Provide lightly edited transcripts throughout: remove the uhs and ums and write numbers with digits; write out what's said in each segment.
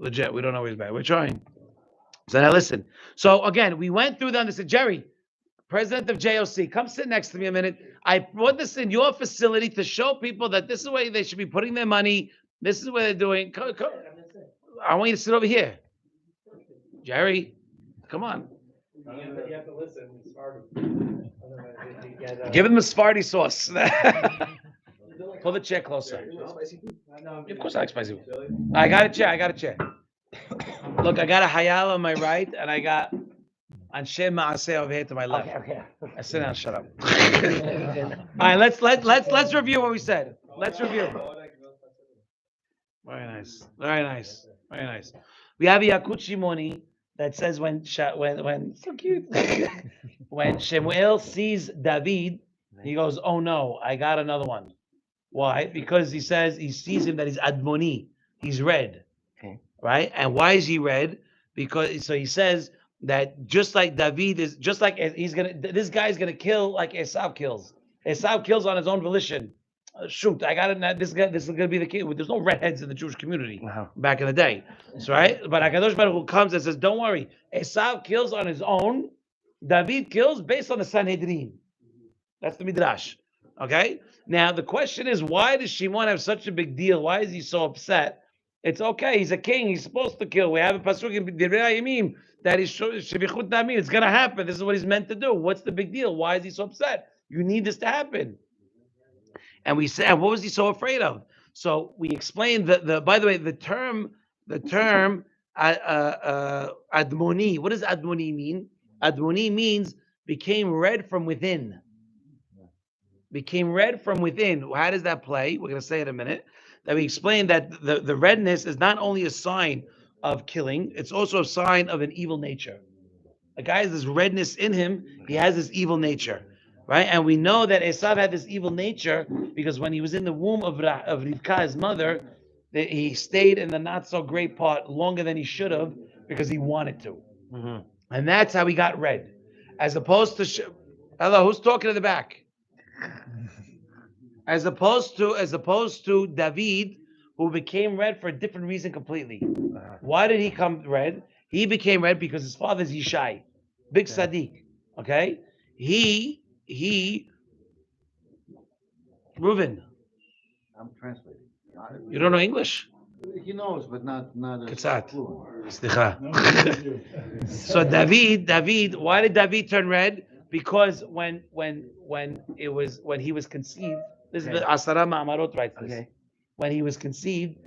Legit. We don't know he's bad. We're trying. So now listen. So again, we went through them. They said, Jerry, president of JOC, come sit next to me a minute. I brought this in your facility to show people that this is where they should be putting their money. This is what they're doing. Come. I want you to sit over here. Jerry, come on. You have to listen. Give him the Sephardi sauce. Pull the chair closer. Of course I like spicy. I got a chair. Look, I got a hayal on my right, and I got Anshe Maaseh over here to my left. Okay. I sit down. Shut up. All right, let's review what we said. Let's review. Very nice. We have a Yakut Shimoni that says when so cute. When Shemuel sees David, he goes, "Oh no, I got another one." Why? Because he says he sees him that he's Admoni, he's red. Okay. Right? And why is he red? Because so he says that just like David is, just like this guy's gonna kill like Esau kills. Esau kills on his own volition. Shoot, I got it. This is gonna be the kid. There's no redheads in the Jewish community back in the day, so, right? But Hakadosh Baruch Hu comes and says, "Don't worry, Esau kills on his own. David kills based on the Sanhedrin." That's the midrash. Okay. Now the question is, why does Shimon have such a big deal? Why is he so upset? It's okay. He's a king. He's supposed to kill. We have a pasuk in Divrei Hayamim that is shevichut damim. It's gonna happen. This is what he's meant to do. What's the big deal? Why is he so upset? You need this to happen. And we said, what was he so afraid of? So we explained the. By the way, the term admoni. What does admoni mean? Admoni means became red from within. Became red from within. How does that play? We're going to say in a minute. That we explained that the redness is not only a sign of killing, it's also a sign of an evil nature. A guy has this redness in him, he has this evil nature. Right? And we know that Esav had this evil nature because when he was in the womb of Rivka, his mother, he stayed in the not so great part longer than he should have because he wanted to. Mm-hmm. And that's how he got red. As opposed to, hello, who's talking to the back? As opposed to David, who became red for a different reason completely. Why did he come red? He became red because his father's Yishai, big Sadiq. Okay? He Reuven. I'm translating. You don't know English? He knows, but not Katzat. So David, why did David turn red? Because when he was conceived, this is the Asara Ma'amarot writes this. Okay. When he was conceived,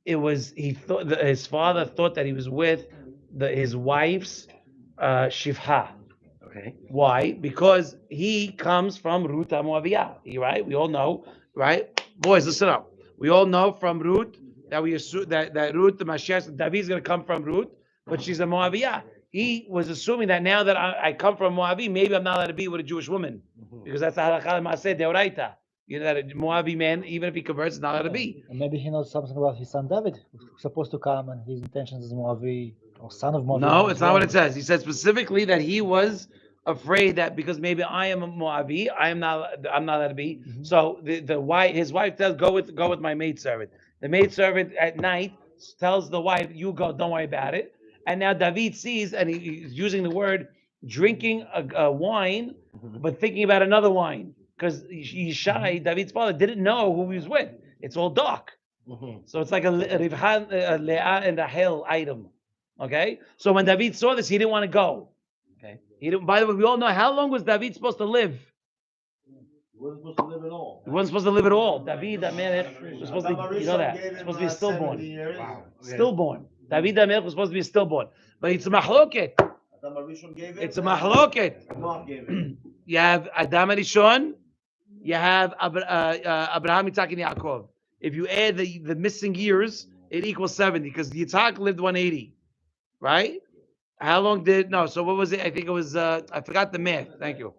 his father thought that he was with his wife's Shivha. Okay. Why? Because he comes from Ruth HaMoaviyah. Right? We all know, right? Boys, listen up. We all know from Ruth that we assume that Ruth, the Mashiach, David's going to come from Ruth, but she's a Moaviyah. He was assuming that now that I come from Moavi, maybe I'm not allowed to be with a Jewish woman because that's the halakha ma'aseh deoraita. You know that a Moavi man, even if he converts, is not allowed to be. And maybe he knows something about his son David, who's supposed to come, and his intentions is Moavi or son of Moavi. No, it's not what it says. He said specifically that he was afraid that because maybe I am a Moavi, I'm not allowed to be. Mm-hmm. So his wife says, go with my maidservant. The maidservant at night tells the wife, you go, don't worry about it. And now David sees, and he's using the word drinking a wine, but thinking about another wine. Because Yishai, David's father, didn't know who he was with. It's all dark. Mm-hmm. So it's like a Leah and Rahel item. Okay? So when David saw this, he didn't want to go. Okay. By the way, we all know, how long was David supposed to live? He wasn't supposed to live at all. He wasn't supposed to live at all. David, that man, was supposed to be, you know that, supposed to be a stillborn. Wow. Stillborn. David Amelech was supposed to be a stillborn. But it's a mahloket. It's a mahloket. You have Adam Rishon, you have Abraham, Yitzhak, and Yaakov. If you add the missing years, it equals 70 because Yitzhak lived 180. Right? How long so what was it? I think it was, I forgot the math. Thank you.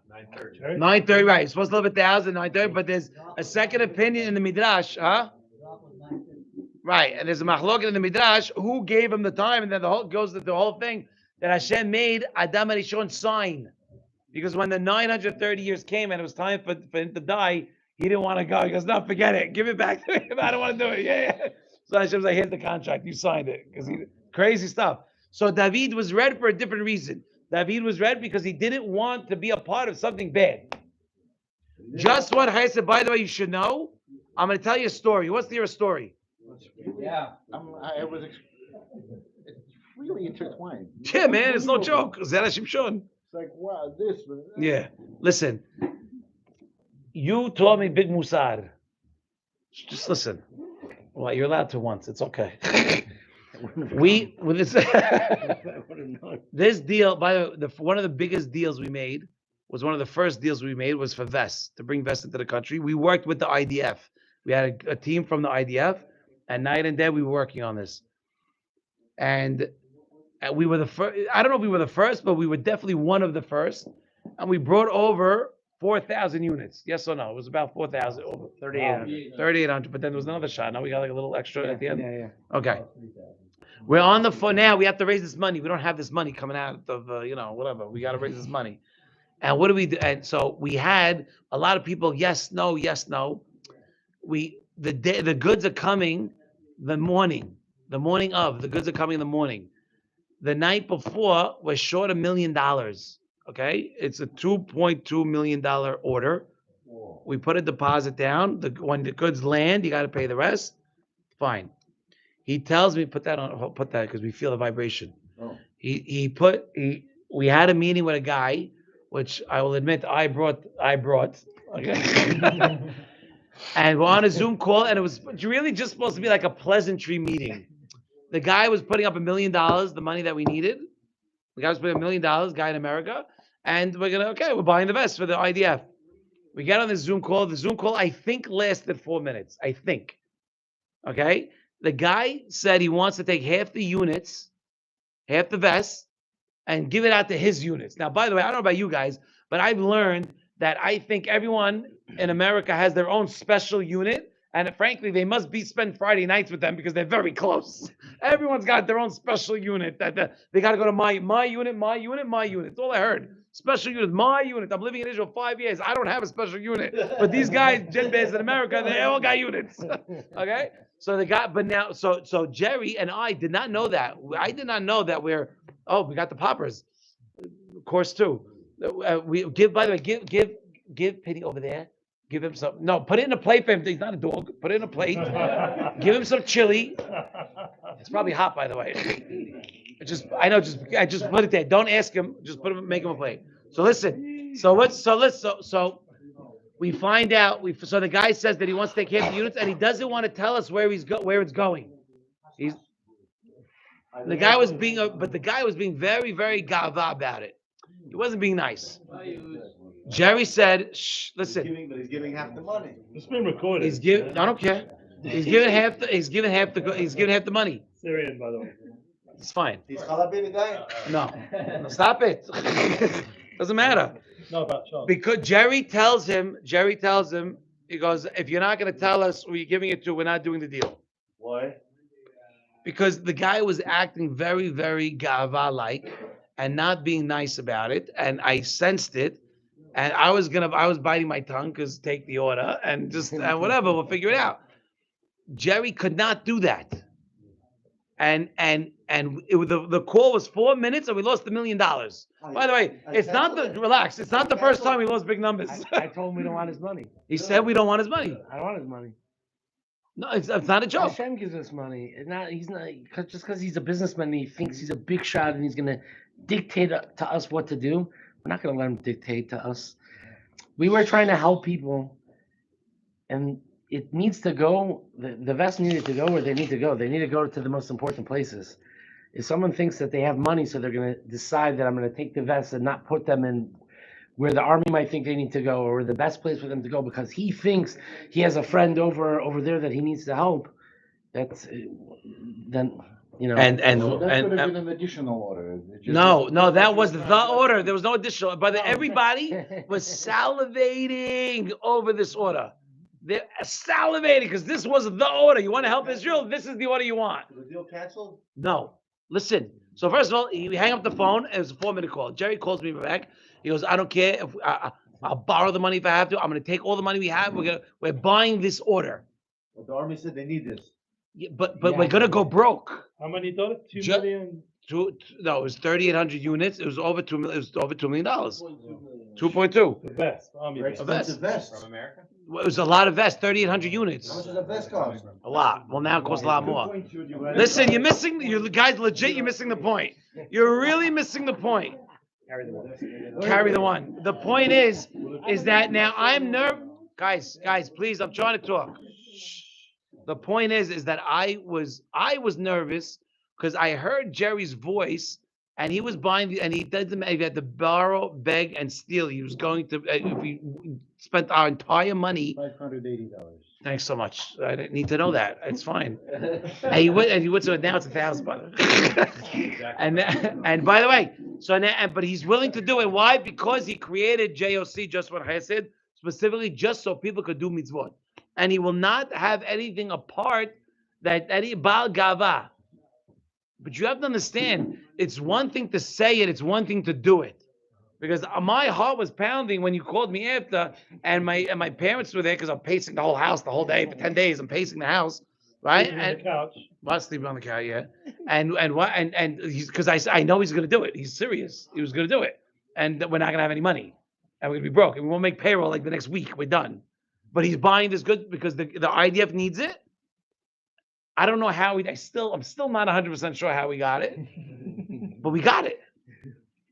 930. 930, right. It's supposed to live 1,000, 930, but there's a second opinion in the Midrash, huh? Right, and there's a machloket in the Midrash who gave him the time, and then the whole thing that Hashem made Adam Rishon sign, because when the 930 years came and it was time for him to die, he didn't want to go. He goes, no, forget it, give it back to him. I don't want to do it. Yeah. So Hashem's like, here's the contract. You signed it. Crazy stuff. So David was red for a different reason. David was red because he didn't want to be a part of something bad. Just what Chesed, by the way, you should know. I'm going to tell you a story. What's your story? Yeah, it's really intertwined. Yeah, man, it's no joke. Zera Shimshon. It's like, wow, this. Yeah. Listen, you taught me big musar. Just listen. Well, you're allowed to once. It's okay. With this deal, by the one of the biggest deals we made was one of the first deals we made was for vests, to bring vests into the country. We worked with the IDF. We had a team from the IDF, and night and day we were working on this. And we were the first. I don't know if we were the first, but we were definitely one of the first. And we brought over 4,000 units. Yes or no? It was about 4,000. 3,800. 3,800. But then there was another shot. Now we got like a little extra at the end. Yeah. Okay. We're on the phone now. We have to raise this money. We don't have this money coming out of whatever. We got to raise this money. And what do we do? And so we had a lot of people. Yes, no, yes, no. The goods are coming the morning of. The goods are coming in the morning. The night before, we're short $1 million. Okay, it's a $2.2 million order. Whoa. We put a deposit down. When the goods land, you got to pay the rest. Fine. He tells me put that because we feel the vibration. Oh. We had a meeting with a guy, which I will admit I brought. Okay. And we're on a Zoom call, and it was really just supposed to be like a pleasantry meeting. The guy was putting up $1 million, the money that we needed. The guy was putting $1 million, guy in America, and we're buying the vest for the IDF. We get on this Zoom call. The Zoom call, I think, lasted 4 minutes. I think. Okay? The guy said he wants to take half the units, half the vests, and give it out to his units. Now, by the way, I don't know about you guys, but I've learned that I think everyone in America has their own special unit, and frankly, they must spend Friday nights with them because they're very close. Everyone's got their own special unit. That they got to go to my unit. That's all I heard. Special unit, my unit. I'm living in Israel 5 years. I don't have a special unit, but these guys, jet bears in America, they all got units. Okay, so they got. But now, so Jerry and I did not know that. I did not know that we got the poppers, course too. We give. By the way, give Penny over there. Give him some. No, put it in a plate for him. He's not a dog. Put it in a plate. Give him some chili. It's probably hot, by the way. I just put it there. Don't ask him. Just make him a plate. So listen. So we find out. So the guy says that he wants to take half the units, and he doesn't want to tell us where it's going. The guy was being very, very gava about it. He wasn't being nice. Jerry said, "Shh, listen." But he's giving half the money. It's been recorded. I don't care. He's giving half the money. Syrian, by the way. It's fine. He's Halabi the guy? No, stop it. Doesn't matter. No, about Sean. Because Jerry tells him, he goes, if you're not going to tell us who you're giving it to, we're not doing the deal. Why? Because the guy was acting very, very gava-like and not being nice about it. And I sensed it. And I was biting my tongue because take the order and just whatever, we'll figure it out. Jerry could not do that. And the call was 4 minutes and we lost $1 million. By the way, it's not the first time we lost big numbers. I told him we don't want his money. He said we don't want his money. I don't want his money. No, it's not a joke. Hashem gives us money. He's not just because he's a businessman and he thinks he's a big shot and he's gonna dictate to us what to do. We're not gonna let him dictate to us. We were trying to help people, and it needs to go. The vest needed to go where they need to go. They need to go to the most important places. If someone thinks that they have money, so they're gonna decide that I'm gonna take the vest and not put them in where the army might think they need to go, or the best place for them to go because he thinks he has a friend over there that he needs to help. That's then. And That could have been an additional order. No, that was the order. There was no additional. But everybody was salivating over this order. They're salivating because this was the order. You want to help Israel? This is the order you want. Was the deal canceled? No. Listen. So first of all, we hang up the phone. It was a 4-minute call. Jerry calls me back. He goes, I don't care. If I'll borrow the money if I have to. I'm going to take all the money we have. We're buying this order. But the army said they need this. Yeah, but we're gonna go broke. How many dollars? Two Ju- million. No, it was 3,800 units. It was over $2 million. It was over $2 million. 2.2. The vest. Army Very vest. expensive vest. From America? Well, it was a lot of vests. 3,800 units. How much does a vest cost? A lot. Well, now it costs a lot more. Listen, you're missing. You guys, legit, you're missing the point. You're really missing the point. Carry the one. The point is that now I'm nervous. Guys, please, I'm trying to talk. The point is that I was nervous because I heard Jerry's voice and he was buying and he had to borrow, beg, and steal. He was going to. We spent our entire money. $580. Thanks so much. I didn't need to know that. It's fine. And he went to it. Now it's 1,000, by the way. And by the way, so now, but he's willing to do it. Why? Because he created JOC just for Chesed, specifically just so people could do mitzvot. And he will not have anything apart that any Baal Gava. But you have to understand, it's one thing to say it, it's one thing to do it. Because my heart was pounding when you called me after, and my parents were there because I'm pacing the whole house the whole day for 10 days. I'm pacing the house, right? Sleeping on the couch. Well, sleeping on the couch, yeah. And he's because I know he's gonna do it. He's serious. He was gonna do it, and we're not gonna have any money, and we're gonna be broke, and we won't make payroll like the next week. We're done. But he's buying this good because the IDF needs it. I don't know how I'm still not 100% sure how we got it, but we got it.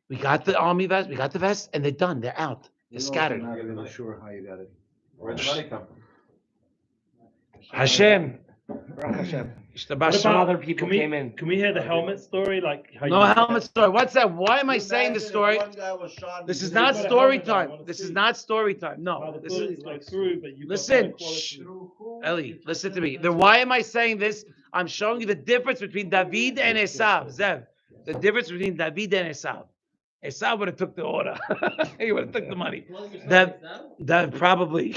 We got the army vest, we got the vest, and they're done. They're out. They're scattered. I'm not really sure how you got it. Where'd the money come from? Hashem. Some other people came in. Can we hear the helmet story? Like how No you- helmet story. What's that? Why am I saying the story? This is not story time. This is not story time. How No. the This is bullets go through, but you listen. Shh. Ellie, listen to me. Why am I saying this? I'm showing you the difference between David and Esav. Zev. The difference between David and Esav. Esav would have took the order. He would have took the money. That probably.